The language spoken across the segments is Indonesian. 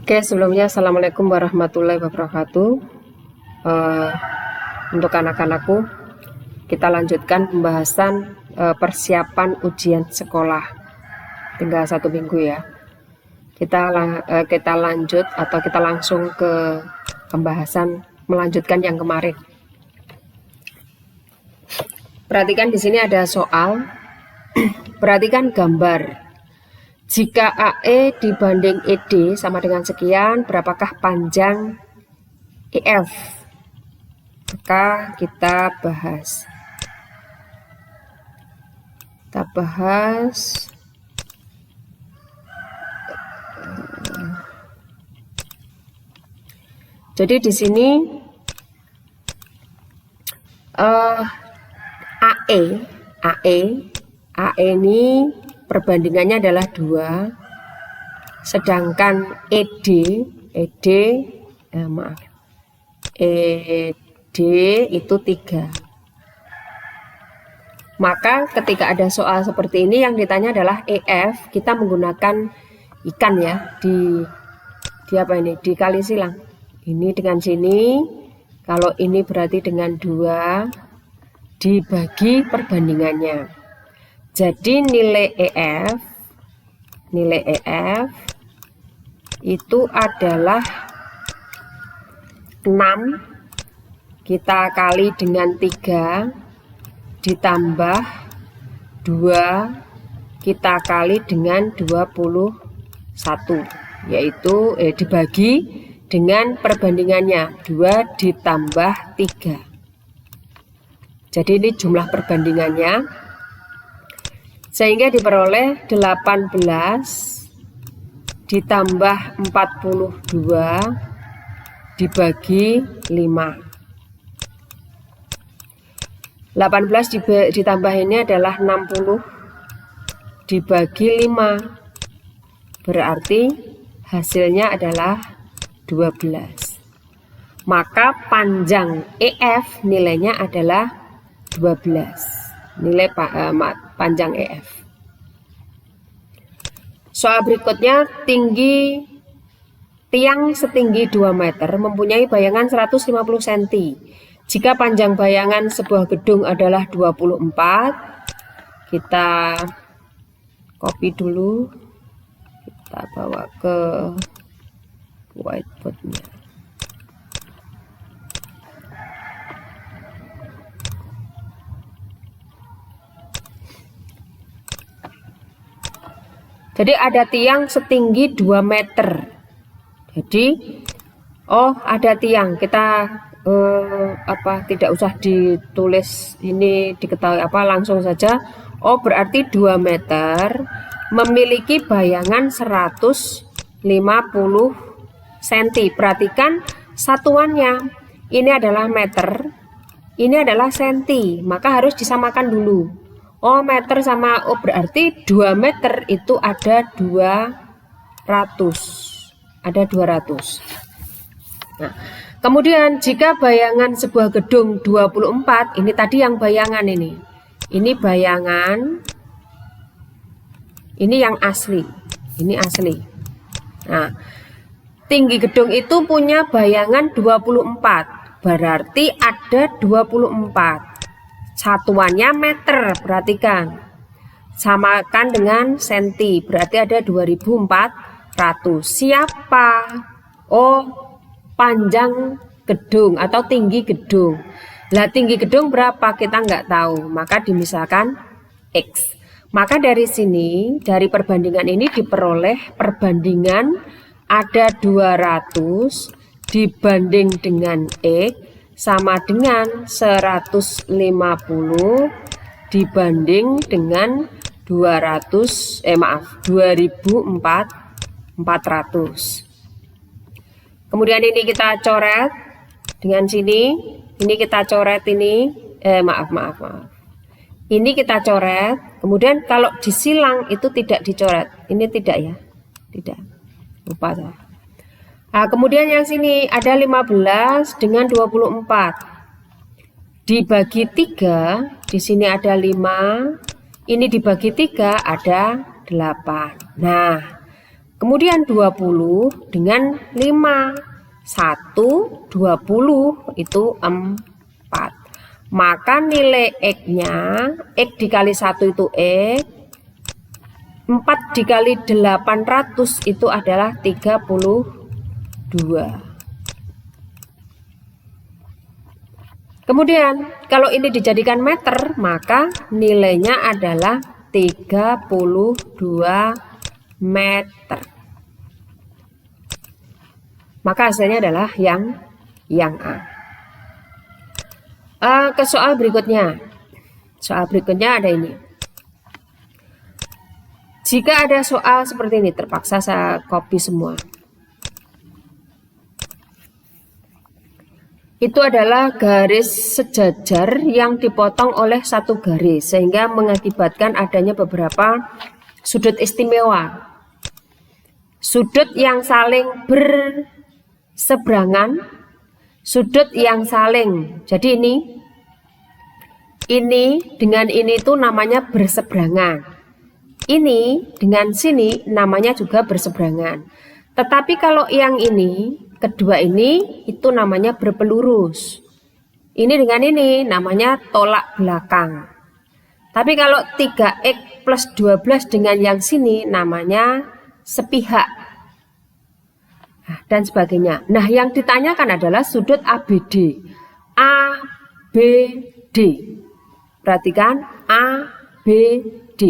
Oke, sebelumnya Assalamualaikum warahmatullahi wabarakatuh. Untuk anak-anakku, kita lanjutkan pembahasan persiapan ujian sekolah. Tinggal 1 minggu ya. Kita lanjut atau kita langsung ke pembahasan melanjutkan yang kemarin. Perhatikan di sini ada soal. Perhatikan gambar. Jika AE dibanding ED sama dengan sekian, berapakah panjang EF? Maka kita bahas. Jadi di sini AE ini perbandingannya adalah 2, sedangkan ED itu 3. Maka ketika ada soal seperti ini yang ditanya adalah EF, kita menggunakan ikan ya, dikali silang. Ini dengan sini, kalau ini berarti dengan 2 dibagi perbandingannya. Jadi nilai EF itu adalah 6 kita kali dengan 3 ditambah 2 kita kali dengan 21, yaitu dibagi dengan perbandingannya 2 ditambah 3. Jadi ini jumlah perbandingannya, sehingga diperoleh 18 ditambah 42 dibagi 5. 18 ditambah ini adalah 60 dibagi 5. Berarti hasilnya adalah 12. Maka panjang EF nilainya adalah 12. Nilai panjang EF. Soal berikutnya, tiang setinggi 2 meter mempunyai bayangan 150 cm. Jika panjang bayangan sebuah gedung adalah 24, kita copy dulu, kita bawa ke whiteboardnya. Jadi ada tiang setinggi 2 meter. Jadi ada tiang, kita tidak usah ditulis ini diketahui langsung saja. Berarti 2 meter memiliki bayangan 150 cm. Perhatikan satuannya. Ini adalah meter, ini adalah senti, maka harus disamakan dulu. Meter sama berarti 2 meter itu ada 200. Nah, kemudian jika bayangan sebuah gedung 24, ini tadi yang bayangan ini. Ini bayangan, ini yang asli. Ini asli. Nah, tinggi gedung itu punya bayangan 24. Berarti ada 24. Satuannya meter, perhatikan. Samakan dengan senti, berarti ada 2400. Siapa? Panjang gedung atau tinggi gedung. Lah tinggi gedung berapa? Kita nggak tahu, maka dimisalkan X. Maka dari sini, dari perbandingan ini diperoleh perbandingan ada 200 dibanding dengan X sama dengan 150 dibanding dengan 2400. Kemudian ini kita coret dengan sini, ini kita coret ini, ini kita coret. Kemudian kalau disilang itu tidak dicoret, ini tidak ya, tidak, lupa saya. Nah, kemudian yang sini ada 15 dengan 24 dibagi 3, di sini ada 5, ini dibagi 3 ada 8. Nah, Kemudian 20 dengan 5. 1, 20 itu 4. Maka nilai X-nya, X dikali 1 itu X, 4 dikali 800 itu adalah 32. Kemudian kalau ini dijadikan meter, maka nilainya adalah 32 meter. Maka hasilnya adalah yang A. Ke soal berikutnya. Soal berikutnya ada ini. Jika ada soal seperti ini, terpaksa saya copy semua. Itu adalah garis sejajar yang dipotong oleh satu garis, sehingga mengakibatkan adanya beberapa sudut istimewa. Sudut yang saling berseberangan, sudut yang saling, jadi ini dengan ini itu namanya berseberangan. Ini dengan sini namanya juga berseberangan. Tetapi kalau yang ini, kedua ini itu namanya berpelurus. Ini dengan ini namanya tolak belakang. Tapi kalau 3X plus 12 dengan yang sini namanya sepihak. Nah, dan sebagainya. Nah, yang ditanyakan adalah sudut ABD. ABD. Perhatikan, ABD.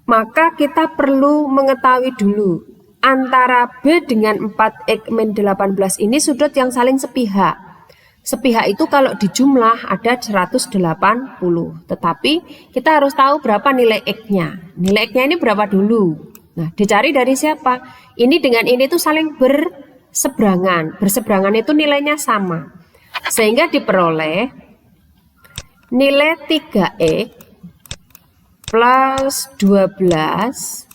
Maka kita perlu mengetahui dulu antara B dengan 4X min 18 ini sudut yang saling sepihak. Sepihak itu kalau dijumlah ada 180. Tetapi kita harus tahu berapa nilai X-nya. Nilai X-nya ini berapa dulu? Nah, dicari dari siapa? Ini dengan ini tuh saling berseberangan. Berseberangan itu nilainya sama. Sehingga diperoleh nilai 3X plus 12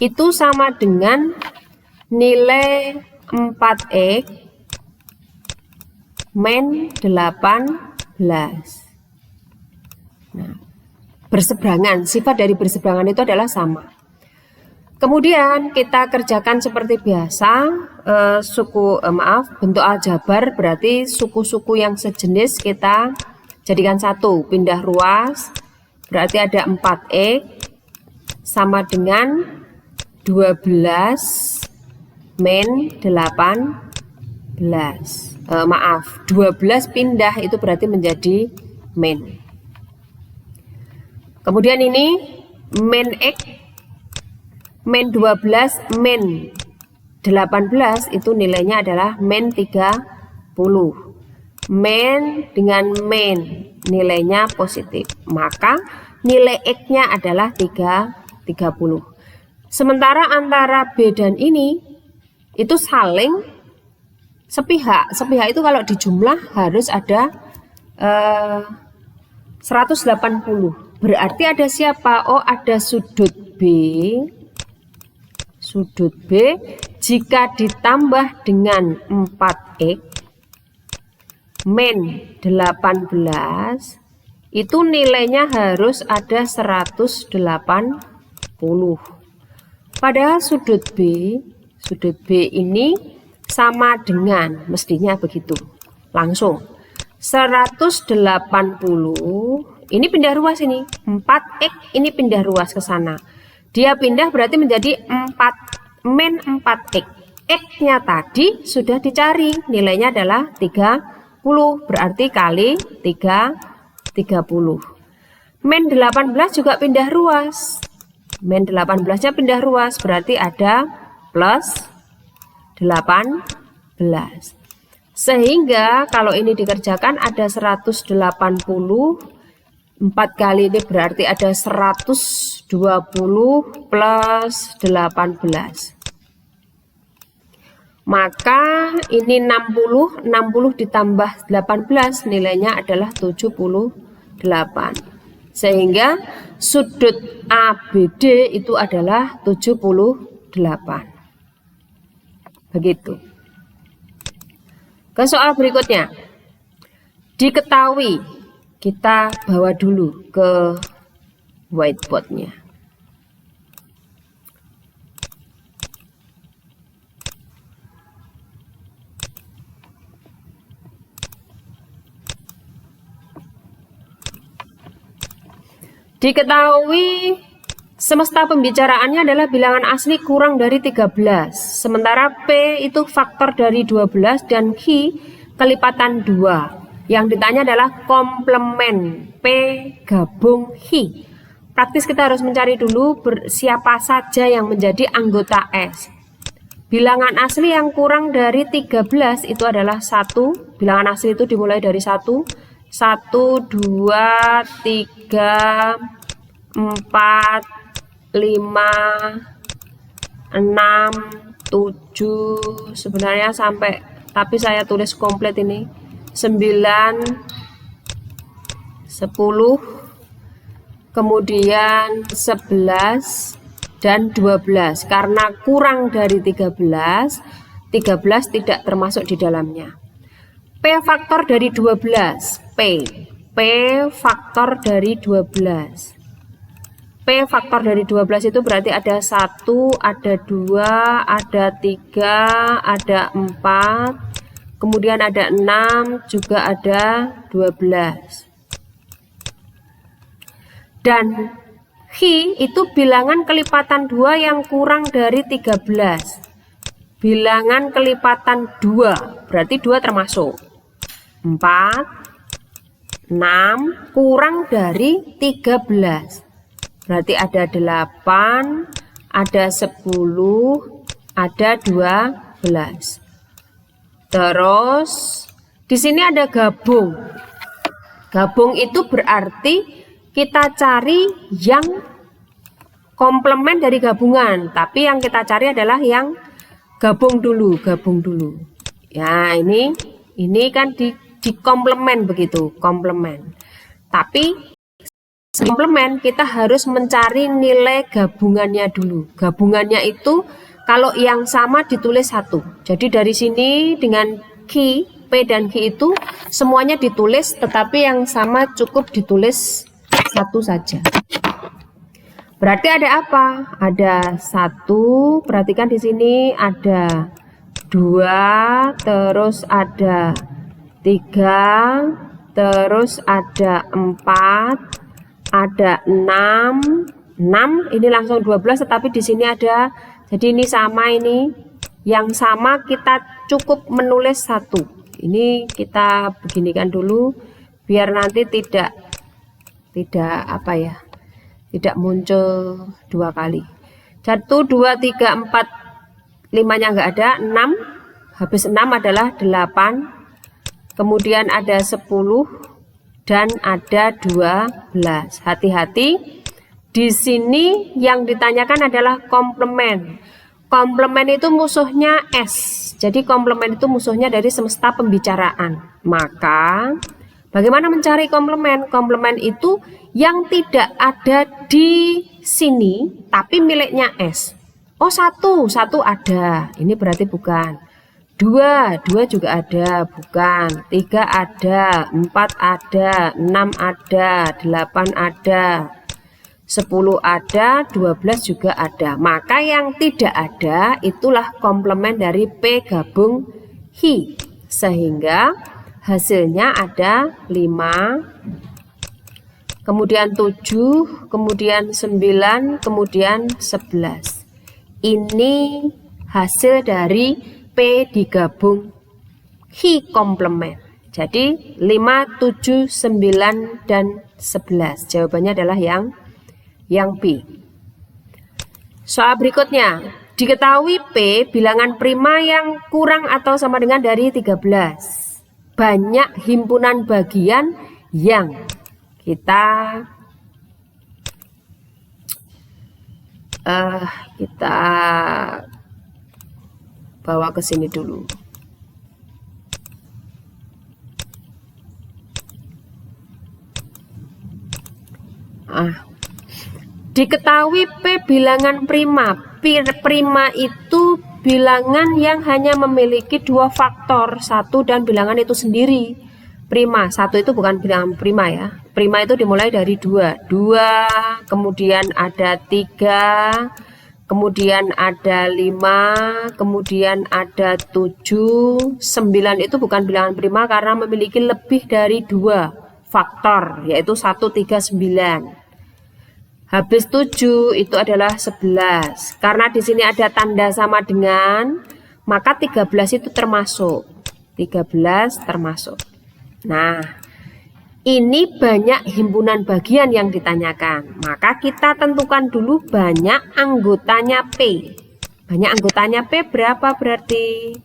itu sama dengan nilai 4X min 18. Nah, berseberangan, sifat dari berseberangan itu adalah sama. Kemudian kita kerjakan seperti biasa, bentuk aljabar, berarti suku-suku yang sejenis kita jadikan satu, pindah ruas, berarti ada 4X sama dengan 12 min 18. 12 pindah itu berarti menjadi min. Kemudian ini min X, min 12, min 18 itu nilainya adalah min 30. Min dengan min nilainya positif. Maka nilai X-nya adalah 30. Sementara antara B dan ini itu saling sepihak. Sepihak itu kalau dijumlah harus ada 180. Berarti ada siapa? Oh, ada sudut B. Sudut B jika ditambah dengan 4X min 18 itu nilainya harus ada 180. Padahal sudut B ini sama dengan, mestinya begitu. Langsung 180. Ini pindah ruas ini. 4X ini pindah ruas ke sana. Dia pindah berarti menjadi 4 min 4X. X-nya tadi sudah dicari. Nilainya adalah 30. Berarti kali 30. Min 18 juga pindah ruas. Min 18-nya pindah ruas. Berarti ada plus 18. Sehingga kalau ini dikerjakan ada 180. 4 kali ini berarti ada 120 plus 18. Maka ini 60 ditambah 18 nilainya adalah 78. Sehingga sudut ABD itu adalah 78. Begitu. Ke soal berikutnya. Diketahui, kita bawa dulu ke whiteboardnya. Diketahui semesta pembicaraannya adalah bilangan asli kurang dari 13. Sementara P itu faktor dari 12 dan Q kelipatan 2. Yang ditanya adalah komplement P gabung Q. Praktis kita harus mencari dulu siapa saja yang menjadi anggota S. Bilangan asli yang kurang dari 13 itu adalah 1. Bilangan asli itu dimulai dari 1. 1, 2, 3, 4, 5, 6, 7, sebenarnya sampai, tapi saya tulis komplit ini, 9, 10, kemudian 11, dan 12. Karena kurang dari 13, 13 tidak termasuk di dalamnya. P faktor dari 12, P faktor dari 12. P faktor dari 12 itu berarti ada 1, ada 2, ada 3, ada 4, kemudian ada 6, juga ada 12. Dan Q itu bilangan kelipatan 2 yang kurang dari 13. Bilangan kelipatan 2, berarti 2 termasuk. 4, 6, kurang dari 13. Berarti ada 8, ada 10, ada 12. Terus di sini ada gabung. Gabung itu berarti kita cari yang komplement dari gabungan, tapi yang kita cari adalah yang gabung dulu. Ya, ini kan di komplement begitu, komplement. Tapi komplement kita harus mencari nilai gabungannya dulu. Gabungannya itu kalau yang sama ditulis 1. Jadi dari sini dengan Q, P dan Q itu semuanya ditulis, tetapi yang sama cukup ditulis 1 saja. Berarti ada apa? Ada 1, perhatikan di sini ada 2, terus ada 3, terus ada 4, ada 6, ini langsung 12, tetapi di sini ada, jadi ini sama, ini yang sama kita cukup menulis 1. Ini kita beginikan dulu biar nanti tidak apa ya, tidak muncul 2 kali. 1, 2, 3, 4, 5-nya enggak ada, 6, habis 6 adalah 8, kemudian ada 10, dan ada 12. Hati-hati, di sini yang ditanyakan adalah komplement. Komplement itu musuhnya S. Jadi komplement itu musuhnya dari semesta pembicaraan. Maka bagaimana mencari komplement? Komplement itu yang tidak ada di sini tapi miliknya S. Oh, 1 ada. Ini berarti bukan. 2 juga ada, bukan. 3 ada, 4 ada, 6 ada, 8 ada, 10 ada, 12 juga ada. Maka yang tidak ada itulah komplement dari P gabung Q. Sehingga hasilnya ada 5, kemudian 7, kemudian 9, kemudian 11. Ini hasil dari P digabung Q komplement. Jadi 5, 7, 9, dan 11. Jawabannya adalah yang B. Soal berikutnya, diketahui P bilangan prima yang kurang atau sama dengan dari 13. Banyak himpunan bagian yang kita bawa ke sini dulu. Diketahui P bilangan prima. Prima itu bilangan yang hanya memiliki 2 faktor, 1 dan bilangan itu sendiri. Prima, 1 itu bukan bilangan prima ya. Prima itu dimulai dari 2. 2, kemudian ada 3, kemudian ada 5, kemudian ada 7, 9 itu bukan bilangan prima karena memiliki lebih dari 2 faktor, yaitu 1, 3, 9. Habis 7 itu adalah 11. Karena di sini ada tanda sama dengan, maka 13 itu termasuk. 13 termasuk. Nah, ini banyak himpunan bagian yang ditanyakan. Maka kita tentukan dulu banyak anggotanya P. Banyak anggotanya P berapa berarti?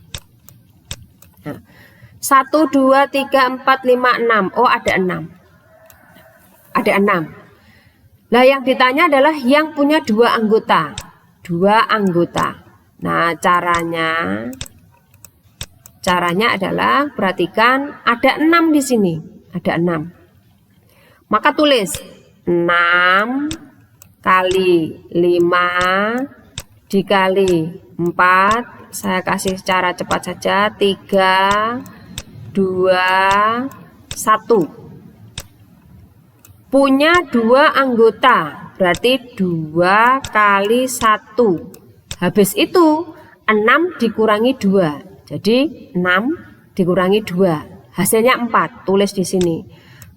Nah, 1, 2, 3, 4, 5, 6. Oh, ada 6. Ada 6. Nah, yang ditanya adalah yang punya 2 anggota. 2 anggota. Nah, caranya adalah perhatikan ada 6 di sini. Ada 6. Maka tulis 6 kali 5 dikali 4. Saya kasih secara cepat saja. 3, 2, 1. Punya 2 anggota, berarti 2 kali 1. Habis itu 6 dikurangi 2. Jadi 6 dikurangi 2. Hasilnya 4. Tulis di sini.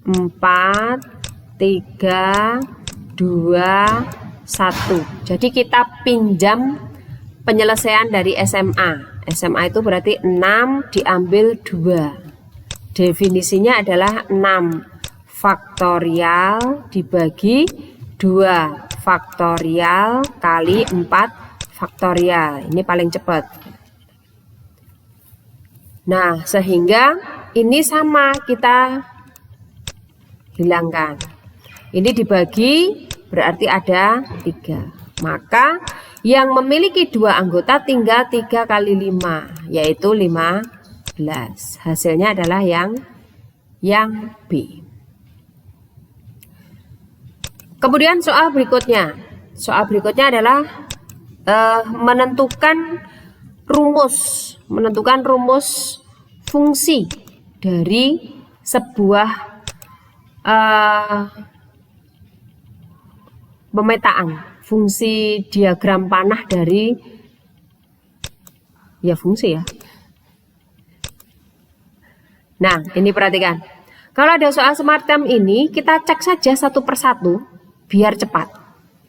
4, 3, 2, 1. Jadi kita pinjam penyelesaian dari SMA. SMA itu berarti 6 diambil 2. Definisinya adalah 6 faktorial dibagi 2 faktorial kali 4 faktorial. Ini paling cepat. Nah, sehingga ini sama kita hilangkan. Ini dibagi berarti ada 3. Maka yang memiliki 2 anggota tinggal 3 kali 5, yaitu 15. Hasilnya adalah yang B. Kemudian soal berikutnya. Soal berikutnya adalah menentukan rumus fungsi dari sebuah pemetaan, fungsi diagram panah dari fungsi ya. Nah, ini perhatikan. Kalau ada soal semacam ini, kita cek saja satu persatu biar cepat.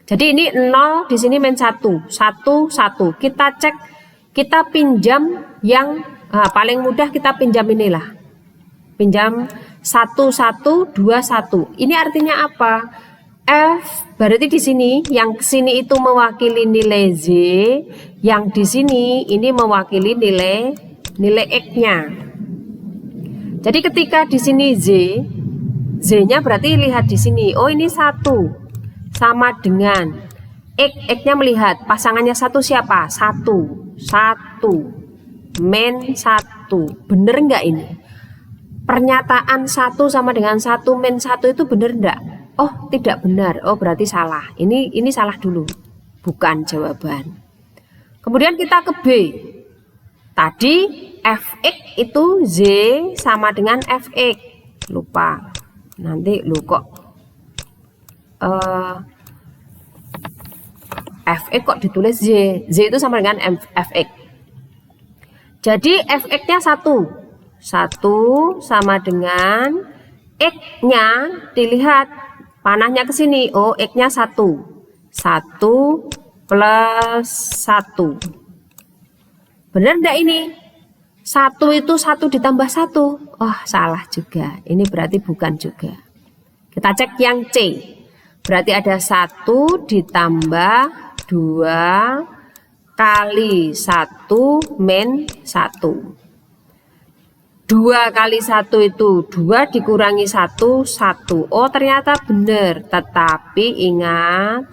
Jadi ini 0, di sini min 1, 1, 1. Kita cek, kita pinjam yang paling mudah, kita pinjam inilah. Pinjam 1, 1, 2, 1. Ini artinya apa? F berarti di sini, yang sini itu mewakili nilai Z, yang di sini ini mewakili nilai X-nya. Jadi ketika di sini Z-nya berarti lihat di sini. Oh, ini 1 sama dengan X-nya melihat pasangannya 1 siapa? 1, 1, min 1. Bener enggak ini? Pernyataan 1 sama dengan 1 min 1 itu bener enggak? Oh, tidak benar. Oh, berarti salah. Ini salah dulu. Bukan jawaban. Kemudian kita ke B. Tadi Fx itu Z sama dengan Fx. Lupa. Nanti lu kok Fx kok ditulis Z. Z itu sama dengan Fx. Jadi Fx-nya 1. 1 sama dengan X-nya, dilihat panahnya ke sini. Oh, X-nya 1. 1 plus 1. Benar enggak ini? 1 itu 1 ditambah 1. Oh, salah juga. Ini berarti bukan juga. Kita cek yang C. Berarti ada 1 ditambah 2 kali 1 min 1. 2 kali 1 itu 2 dikurangi 1, 1. Oh, ternyata benar. Tetapi ingat,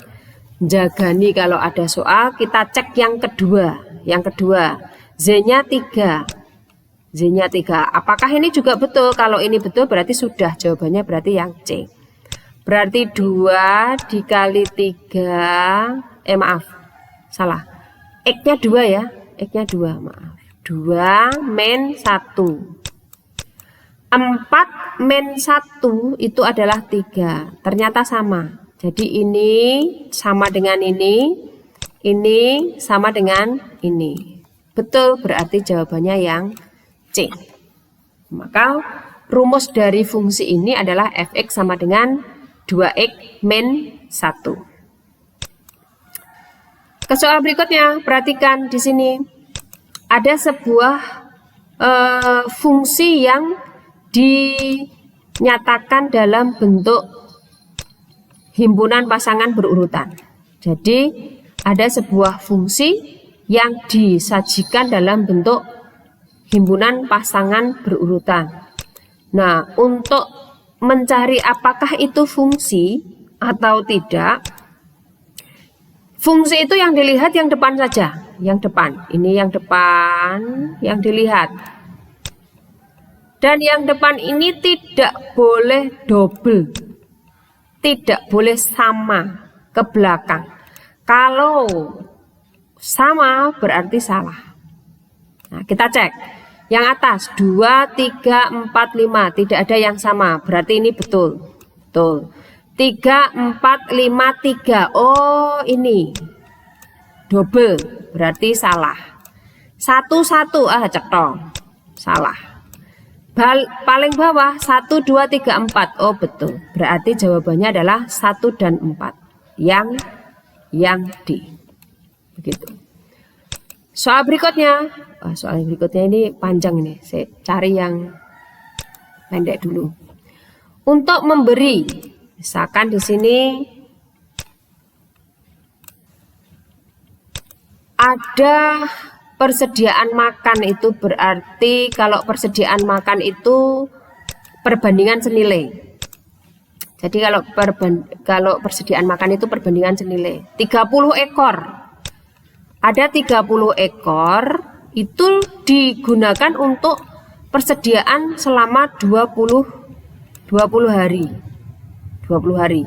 jagani kalau ada soal, kita cek yang kedua. Yang kedua, Z-nya 3. Z-nya 3. Apakah ini juga betul? Kalau ini betul berarti sudah. Jawabannya berarti yang C. Berarti 2 dikali 3. Maaf. Salah. X-nya 2 ya. X-nya 2, maaf. 2 min 1. 4 min 1 itu adalah 3. Ternyata sama. Jadi ini sama dengan ini sama dengan ini. Betul, berarti jawabannya yang C. Maka rumus dari fungsi ini adalah Fx sama dengan 2x min 1. Ke soal berikutnya, perhatikan di sini ada sebuah fungsi yang dinyatakan dalam bentuk himpunan pasangan berurutan. Jadi ada sebuah fungsi yang disajikan dalam bentuk himpunan pasangan berurutan. Nah, untuk mencari apakah itu fungsi atau tidak, fungsi itu yang dilihat yang depan saja, yang depan. Ini yang depan yang dilihat. Dan yang depan ini tidak boleh double, tidak boleh sama ke belakang. Kalau sama berarti salah. Nah, kita cek. Yang atas 2, 3, 4, 5 tidak ada yang sama, berarti ini betul. Betul. 3, 4, 5, 3. Oh, ini double, berarti salah. 1, 1, cetong. Salah. Paling bawah 1, 2, 3, 4. Oh, betul. Berarti jawabannya adalah 1 dan 4. Yang D. Begitu. Soal berikutnya. Soal berikutnya ini panjang ini. Saya cari yang pendek dulu. Untuk memberi, misalkan di sini ada persediaan makan, itu berarti kalau persediaan makan itu perbandingan senilai. Jadi kalau persediaan makan itu perbandingan senilai. 30 ekor. Ada 30 ekor itu digunakan untuk persediaan selama 20 hari. 20 hari.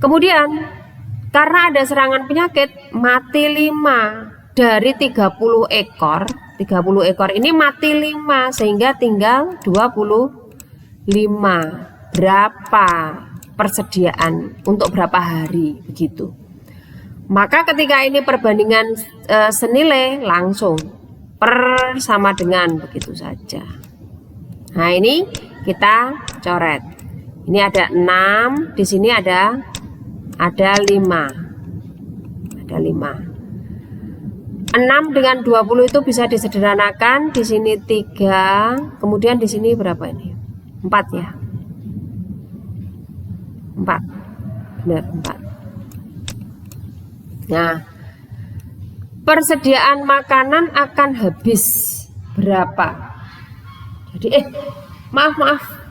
Kemudian karena ada serangan penyakit, mati 5 dari 30 ekor. 30 ekor ini mati 5 sehingga tinggal 25. Berapa persediaan untuk berapa hari begitu. Maka ketika ini perbandingan senilai, langsung per sama dengan begitu saja. Nah, ini kita coret. Ini ada 6, di sini ada 5. Ada 5. 6 dengan 20 itu bisa disederhanakan. Di sini 3, kemudian di sini berapa ini? 4 ya. 4. Benar, 4. Nah, persediaan makanan akan habis berapa? Jadi maaf.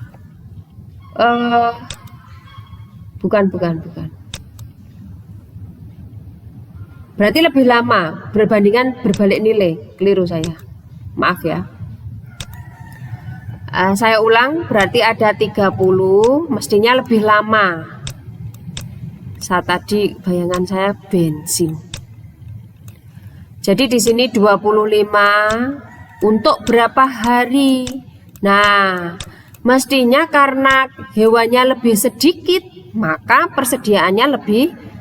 Bukan. Berarti lebih lama berbandingan berbalik nilai. Keliru saya. Maaf ya. Saya ulang, berarti ada 30, mestinya lebih lama. Saat tadi bayangan saya bensin. Jadi di sini 25 untuk berapa hari? Nah, mestinya karena hewannya lebih sedikit, maka persediaannya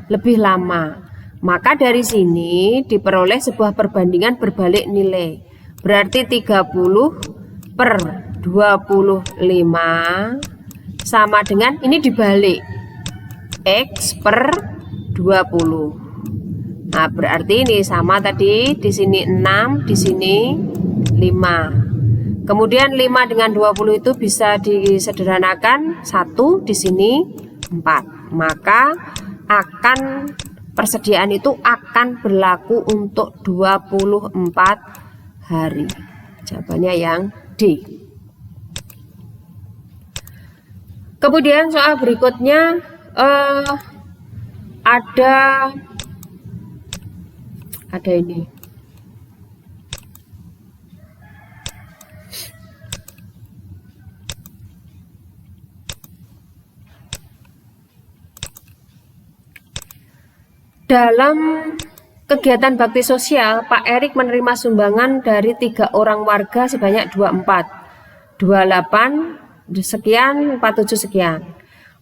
lebih lama. Maka dari sini diperoleh sebuah perbandingan berbalik nilai. Berarti 30 per 25 sama dengan, ini dibalik, X per 20. Nah, berarti ini sama tadi, di sini 6, di sini 5. Kemudian 5 dengan 20 itu bisa disederhanakan, 1 di sini 4. Maka persediaan itu akan berlaku untuk 24 hari. Jawabannya yang D. Kemudian soal berikutnya ada ini. Dalam kegiatan bakti sosial, Pak Erik menerima sumbangan dari 3 orang warga sebanyak 24, 28 sekian, 47 sekian.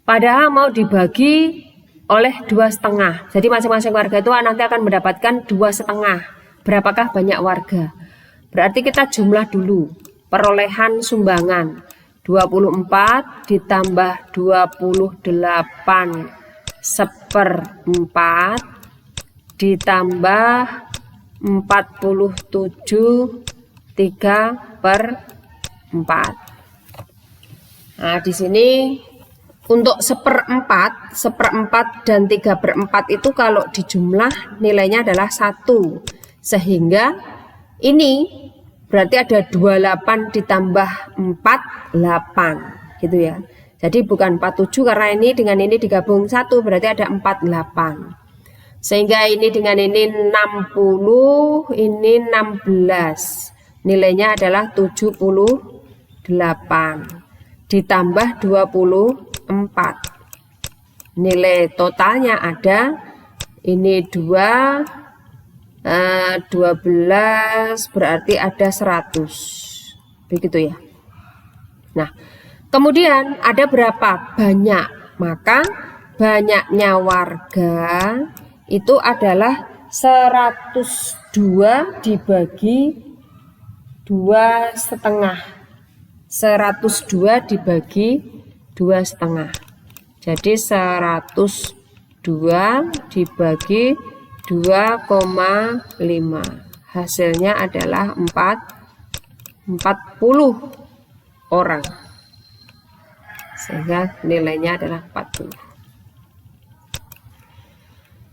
Padahal mau dibagi oleh 2,5. Jadi masing-masing warga itu nanti akan mendapatkan 2,5. Berapakah banyak warga? Berarti kita jumlah dulu perolehan sumbangan. 24 ditambah 28 seperempat ditambah 47 3/4. Nah, di sini untuk 1/4 dan 3/4 itu kalau dijumlah nilainya adalah 1. Sehingga ini berarti ada 28 ditambah 4, 8 gitu ya. Jadi bukan 47 karena ini dengan ini digabung 1 berarti ada 48. Sehingga ini dengan ini 60, ini 16. Nilainya adalah 78 ditambah 24. Nilai totalnya ada ini 2, 12 berarti ada 100. Begitu ya. Nah, kemudian ada berapa? Banyak. Maka banyaknya warga itu adalah 102 dibagi 2,5. 102 dibagi 2,5. Jadi 102 dibagi 2,5. Hasilnya adalah 40 orang. Sehingga nilainya adalah 40.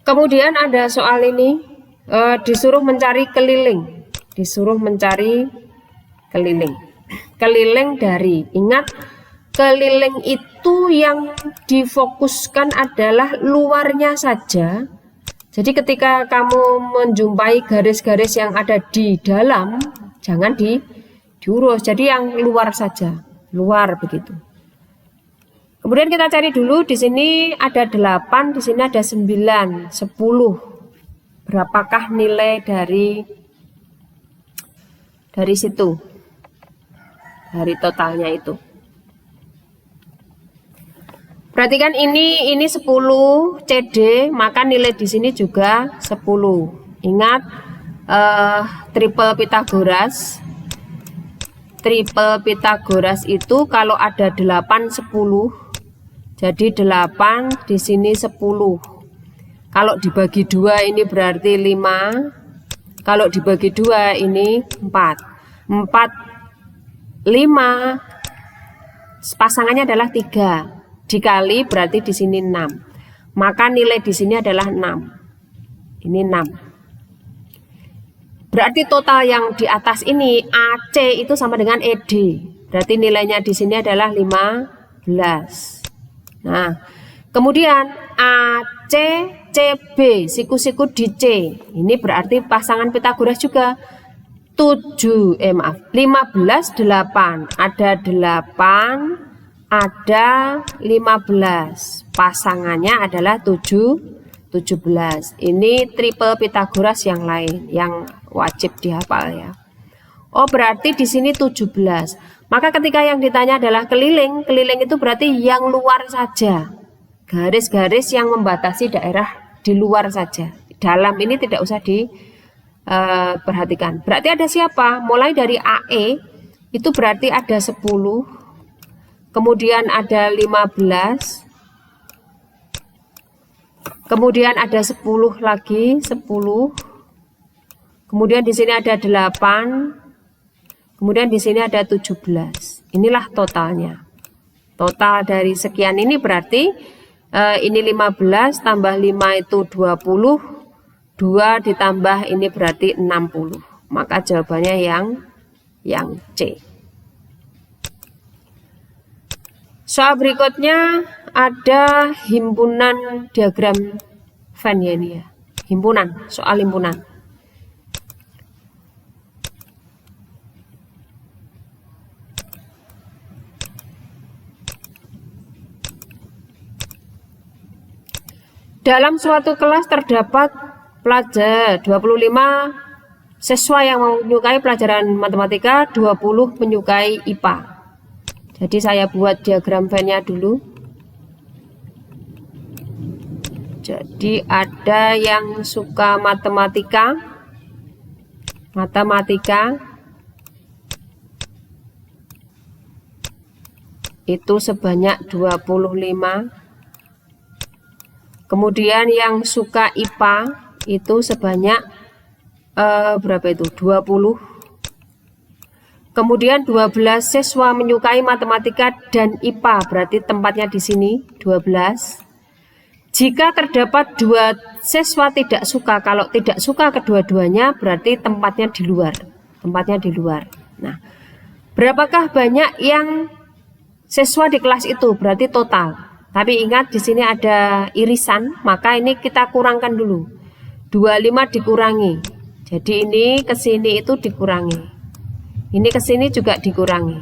Kemudian ada soal ini, disuruh mencari keliling. Disuruh mencari keliling dari, ingat keliling itu yang difokuskan adalah luarnya saja. Jadi ketika kamu menjumpai garis-garis yang ada di dalam, jangan diurus. Jadi yang luar saja, luar begitu. Kemudian kita cari dulu, di sini ada 8, di sini ada 9, 10. Berapakah nilai dari situ? Dari totalnya itu. Perhatikan ini 10 CD, maka nilai di sini juga 10. Ingat triple Pythagoras. Triple Pythagoras itu kalau ada 8 10. Jadi 8 di sini 10. Kalau dibagi 2 ini berarti 5. Kalau dibagi 2 ini 4. 4 5 pasangannya adalah 3 dikali berarti di sini 6. Maka nilai di sini adalah 6. Ini 6. Berarti total yang di atas ini AC itu sama dengan ED. Berarti nilainya di sini adalah 15. Nah, kemudian AC CB siku-siku di C. Ini berarti pasangan Pythagoras juga. 15 8 ada 8 ada 15 pasangannya adalah 17. Ini triple Pythagoras yang lain yang wajib dihafal ya. Oh berarti di sini 17. Maka ketika yang ditanya adalah keliling itu berarti yang luar saja, garis-garis yang membatasi daerah di luar saja. Dalam ini tidak usah perhatikan. Berarti ada siapa? Mulai dari AE itu berarti ada 10, kemudian ada 15, kemudian ada 10 lagi, 10, kemudian di sini ada 8, kemudian di sini ada 17. Inilah totalnya. Total dari sekian ini berarti ini 15 tambah 5 itu 20, 2 ditambah ini berarti 60. Maka jawabannya yang C. Soal berikutnya ada himpunan diagram Venn ya ini ya. Himpunan, soal himpunan. Dalam suatu kelas terdapat pelajar 25 siswa yang menyukai pelajaran matematika, 20 menyukai IPA. Jadi saya buat diagram Venn-nya dulu. Jadi ada yang suka matematika itu sebanyak 25. Kemudian yang suka IPA itu sebanyak berapa itu? 20. Kemudian 12 siswa menyukai matematika dan IPA, berarti tempatnya di sini 12. Jika terdapat 2 siswa tidak suka, kalau tidak suka kedua-duanya berarti tempatnya di luar. Tempatnya di luar. Nah, berapakah banyak yang siswa di kelas itu? Berarti total. Tapi ingat di sini ada irisan, maka ini kita kurangkan dulu. 25 dikurangi. Jadi ini ke sini itu dikurangi. Ini ke sini juga dikurangi.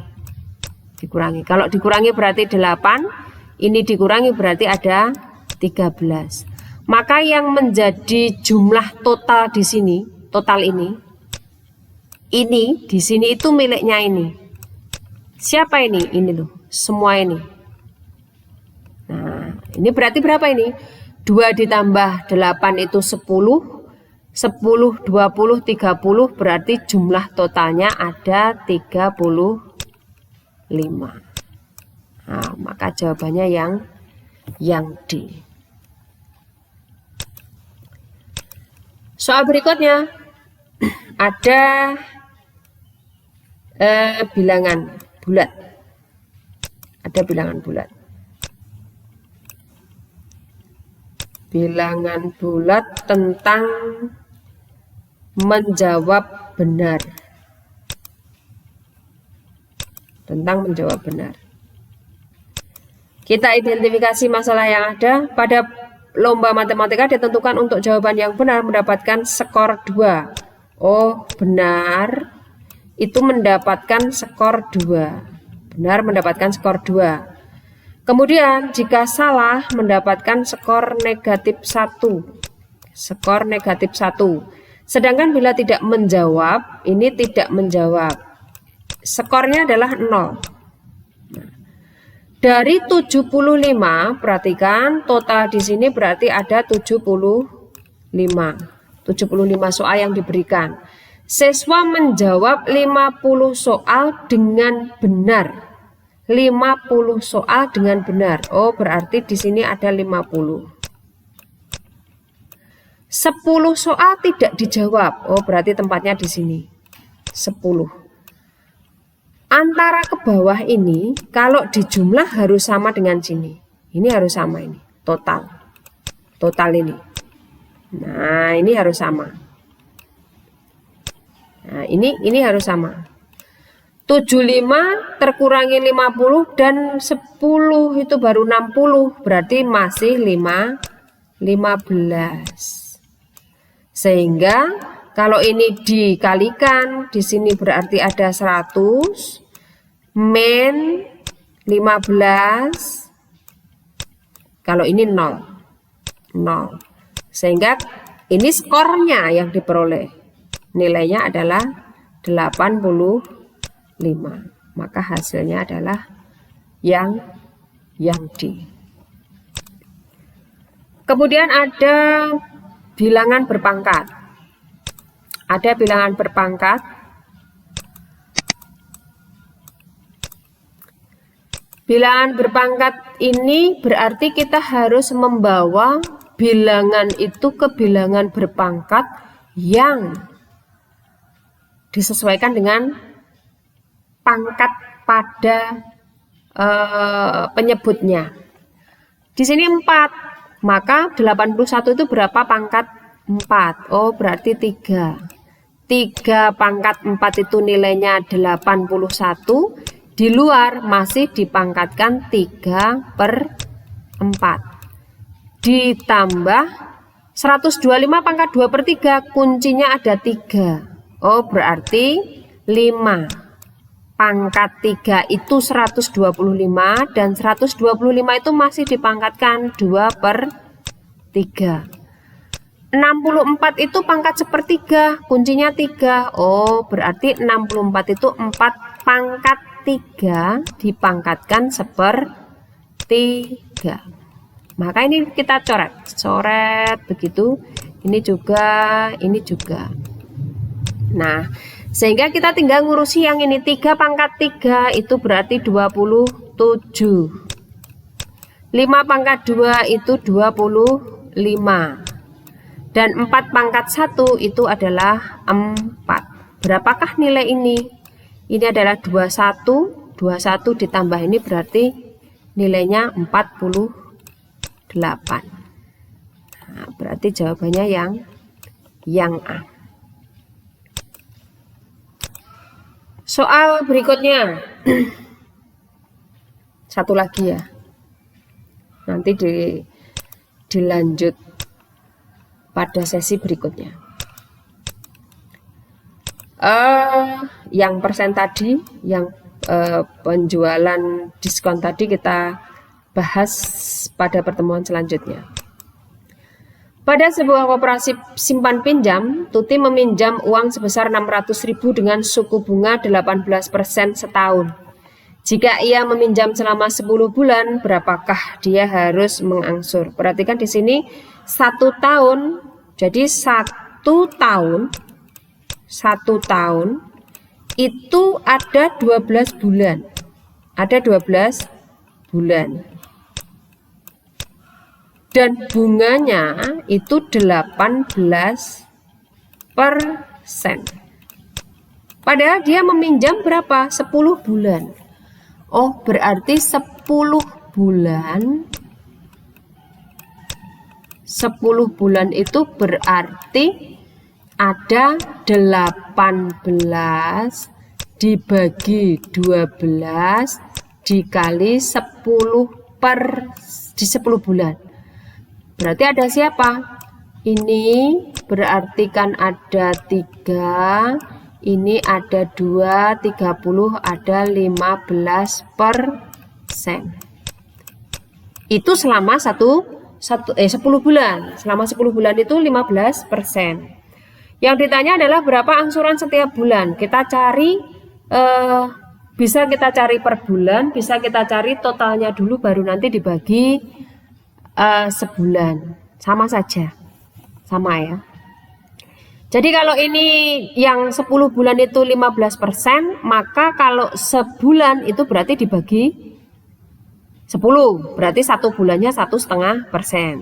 Dikurangi. Kalau dikurangi berarti 8, ini dikurangi berarti ada 13. Maka yang menjadi jumlah total di sini, total ini di sini itu miliknya ini. Siapa ini? Ini loh, semua ini. Nah, ini berarti berapa ini? 2 ditambah 8 itu 10. 10, 20, 30 berarti jumlah totalnya ada 35. Nah, maka jawabannya yang D. Soal berikutnya ada bilangan bulat. Ada bilangan bulat. Bilangan bulat tentang menjawab benar. Tentang menjawab benar. Kita identifikasi masalah yang ada. Pada lomba matematika ditentukan untuk jawaban yang benar mendapatkan skor 2. Oh, benar itu mendapatkan skor 2. Benar mendapatkan skor 2. Kemudian jika salah mendapatkan skor negatif 1. Skor negatif 1. Sedangkan bila tidak menjawab, ini tidak menjawab. Skornya adalah 0. Dari 75, perhatikan total di sini berarti ada 75. 75 soal yang diberikan. Siswa menjawab 50 soal dengan benar. 50 soal dengan benar. Oh, berarti di sini ada 50. 10 soal tidak dijawab. Oh, berarti tempatnya di sini. 10. Antara ke bawah ini, kalau dijumlah harus sama dengan sini. Ini harus sama ini, total. Total ini. Nah, ini harus sama. Nah, ini harus sama. 75 terkurangi 50 dan 10 itu baru 60. Berarti masih 15. Sehingga kalau ini dikalikan, di sini berarti ada 100 min 15. Kalau ini 0. Sehingga ini skornya yang diperoleh. Nilainya adalah 85. Maka hasilnya adalah yang D. Kemudian ada bilangan berpangkat. Ada bilangan berpangkat. Bilangan berpangkat ini berarti kita harus membawa bilangan itu ke bilangan berpangkat yang disesuaikan dengan pangkat pada penyebutnya. Di sini 4, maka 81 itu berapa pangkat 4? Oh, berarti 3. 3 pangkat 4 itu nilainya 81. Di luar masih dipangkatkan 3/4. Ditambah 125 pangkat 2/3, kuncinya ada 3. Oh, berarti 5. Pangkat 3 itu 125 dan 125 itu masih dipangkatkan 2/3. 64 itu pangkat 1/3, kuncinya 3. Oh, berarti 64 itu 4 pangkat 3 dipangkatkan 1/3. Maka ini kita coret begitu. Ini juga. Nah, sehingga kita tinggal ngurusi yang ini. 3 pangkat 3 itu berarti 27. 5 pangkat 2 itu 25. Dan 4 pangkat 1 itu adalah 4. Berapakah nilai ini? Ini adalah 21. 21 ditambah ini berarti nilainya 48. Nah, berarti jawabannya yang A. Soal berikutnya. Satu lagi ya. Nanti dilanjut pada sesi berikutnya. Yang persen tadi, yang penjualan diskon tadi kita bahas pada pertemuan selanjutnya. Pada sebuah koperasi simpan pinjam, Tuti meminjam uang sebesar 600.000 dengan suku bunga 18% setahun. Jika ia meminjam selama 10 bulan, berapakah dia harus mengangsur? Perhatikan di sini 1 tahun, jadi 1 tahun itu ada 12 bulan. Ada 12 bulan. Dan bunganya itu 18%. Padahal dia meminjam berapa? 10 bulan. Oh, berarti 10 bulan. 10 bulan itu berarti ada 18 dibagi 12 dikali 10 di 10 bulan. Berarti ada siapa? Ini berarti kan ada 3, ini ada 2, 30, ada 15%. Itu selama 10 bulan. Selama 10 bulan itu 15%. Yang ditanya adalah berapa angsuran setiap bulan. Kita cari, bisa kita cari per bulan, bisa kita cari totalnya dulu, baru nanti dibagi sebulan. Sama saja. Sama ya. Jadi kalau ini yang 10 bulan itu 15%, maka kalau sebulan itu berarti dibagi 10, berarti 1 bulannya 1,5%.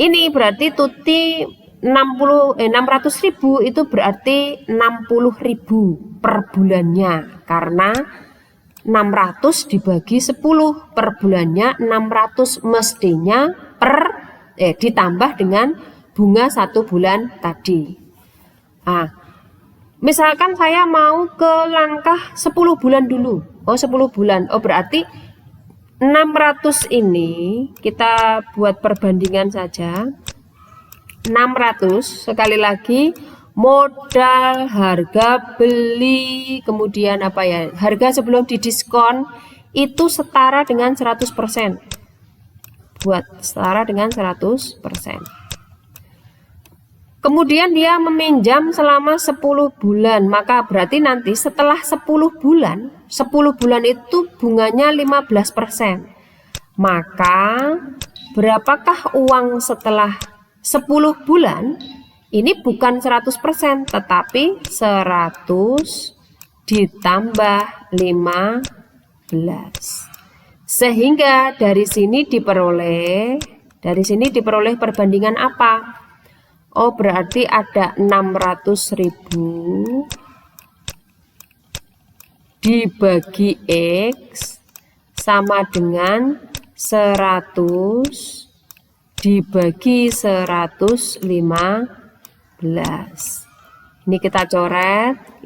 Ini berarti Tuti 600.000 itu berarti 60.000 per bulannya, karena 600 dibagi 10 per bulannya 600 mestinya ditambah dengan bunga 1 bulan tadi. Nah, misalkan saya mau ke langkah 10 bulan dulu. Oh, 10 bulan. Oh, berarti 600 ini kita buat perbandingan saja. 600 sekali lagi modal, harga beli, kemudian apa ya? Harga sebelum didiskon itu setara dengan 100%. Buat setara dengan 100%. Kemudian dia meminjam selama 10 bulan, maka berarti nanti setelah 10 bulan itu bunganya 15%. Maka berapakah uang setelah 10 bulan? Ini bukan 100%, tetapi 100 ditambah 15. Sehingga dari sini diperoleh perbandingan apa? Oh, berarti ada 600.000 dibagi X sama dengan 100 dibagi 115. Ini kita coret.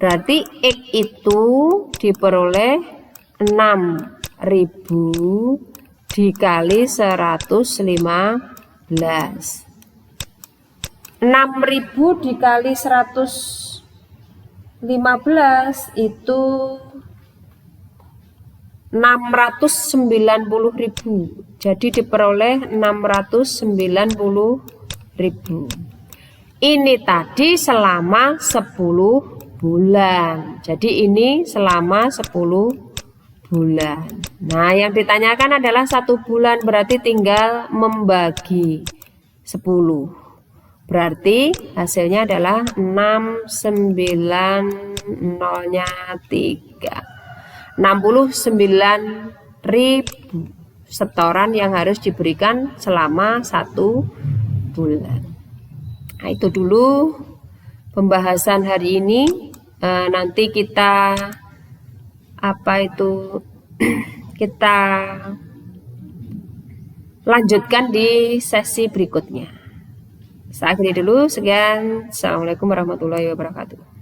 Berarti X itu diperoleh 6.000 dikali 115. 6.000 dikali 115 itu 690.000. Jadi diperoleh 690.000. Ini tadi selama 10 bulan. Jadi ini selama 10 bulan. Nah, yang ditanyakan adalah 1 bulan, berarti tinggal membagi 10. Berarti hasilnya adalah 690-nya 3. 69.000 setoran yang harus diberikan selama 1 bulan. Nah, itu dulu pembahasan hari ini. Nanti kita kita lanjutkan di sesi berikutnya. Saya akhiri dulu. Sekian. Assalamualaikum warahmatullahi wabarakatuh.